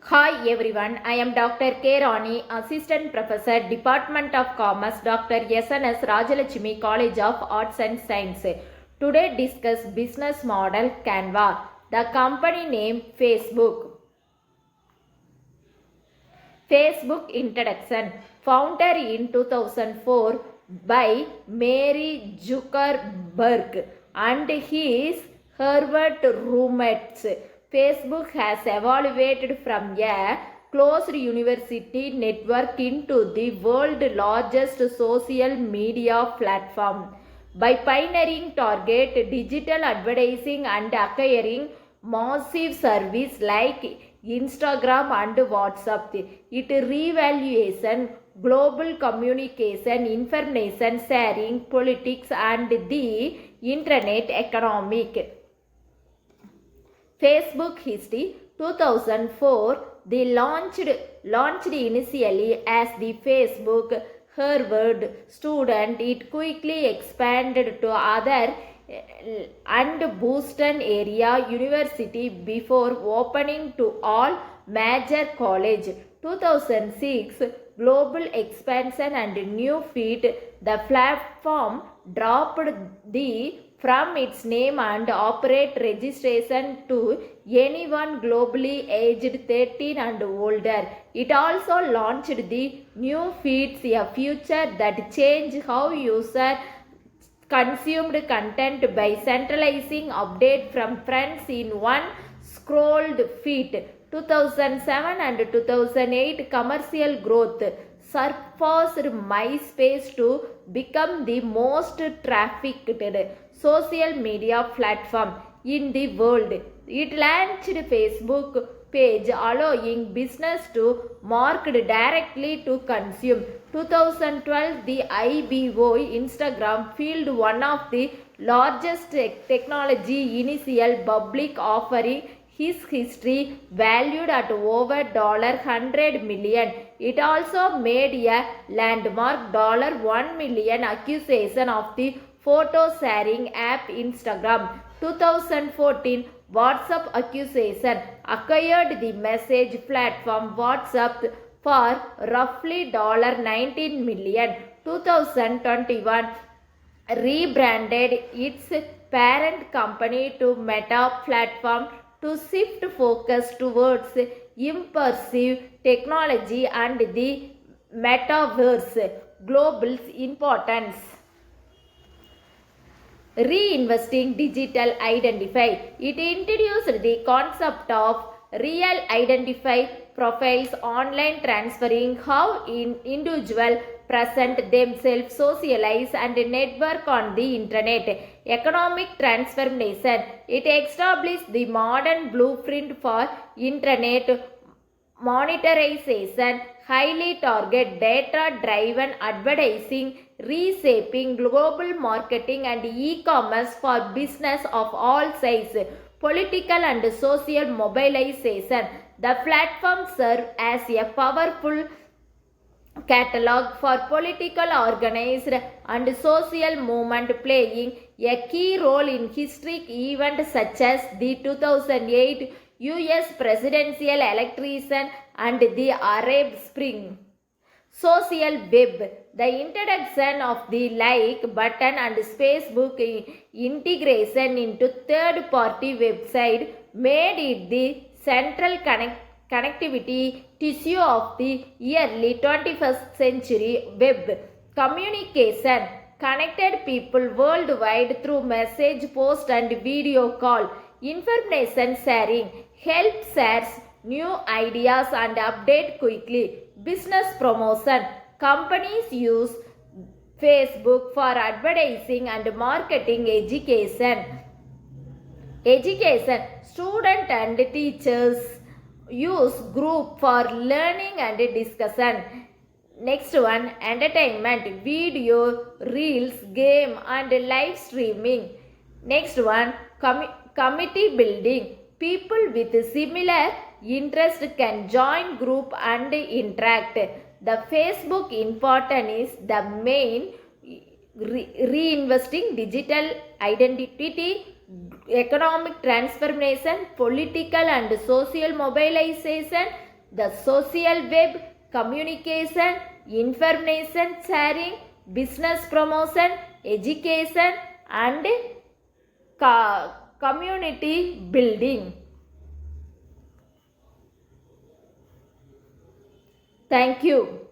Hi everyone, I am Dr. K. Rani, Assistant Professor, Department of Commerce, Dr. SNS Rajalakshmi, College of Arts and Science. Today discuss business model Canva, the company name Facebook. Facebook introduction, founded in 2004 by Mary Zuckerberg and his Harvard roommates. Facebook has evolved from a closed university network into the world's largest social media platform. By pioneering target digital advertising and acquiring massive service like Instagram and WhatsApp, it revaluation global communication, information sharing, politics and the internet economic. Facebook history 2004, they launched initially as the Facebook Harvard student. It quickly expanded to other and Boston area university before opening to all major college. 2006 global expansion and new feed. The platform dropped the from its name and operate registration to anyone globally aged 13 and older. It also launched the new feeds, a feature that changed how users consumed content by centralizing update from friends in one scrolled feed. 2007 and 2008 commercial growth surpassed MySpace to become the most trafficked social media platform in the world. It launched Facebook page allowing business to market directly to consume. 2012 the IBO Instagram filed one of the largest technology initial public offering his history, valued at over $100 million. It also made a landmark $1 million acquisition of the photo sharing app Instagram. 2014 WhatsApp acquisition acquired the message platform WhatsApp for roughly $19 million. 2021 rebranded its parent company to Meta platform to shift focus towards immersive technology and the metaverse. Global importance. Reinvesting digital identity. It introduced the concept of real identity profiles online, transferring how individuals present themselves, socialize and network on the internet. Economic transformation. It established the modern blueprint for internet monetization, highly target data-driven advertising, reshaping global marketing and e-commerce for business of all sizes. Political and social mobilization. The platform serves as a powerful catalog for political organized and social movement, playing a key role in historic events such as the 2008 US presidential election and the Arab Spring. Social web. The introduction of the like button and Facebook integration into third-party website made it the central connectivity tissue of the early 21st century. Web communication connected people worldwide through message, post and video call. Information sharing helps share new ideas and update quickly. Business promotion. Companies use Facebook for advertising and marketing. Education. Students and teachers use group for learning and discussion. Next one, entertainment, video, reels, game and live streaming. Next one, community building. People with similar interest can join group and interact. The Facebook important is the main reinvesting digital identity, economic transformation, political and social mobilization, the social web, communication, information sharing, business promotion, education, and community building. Thank you.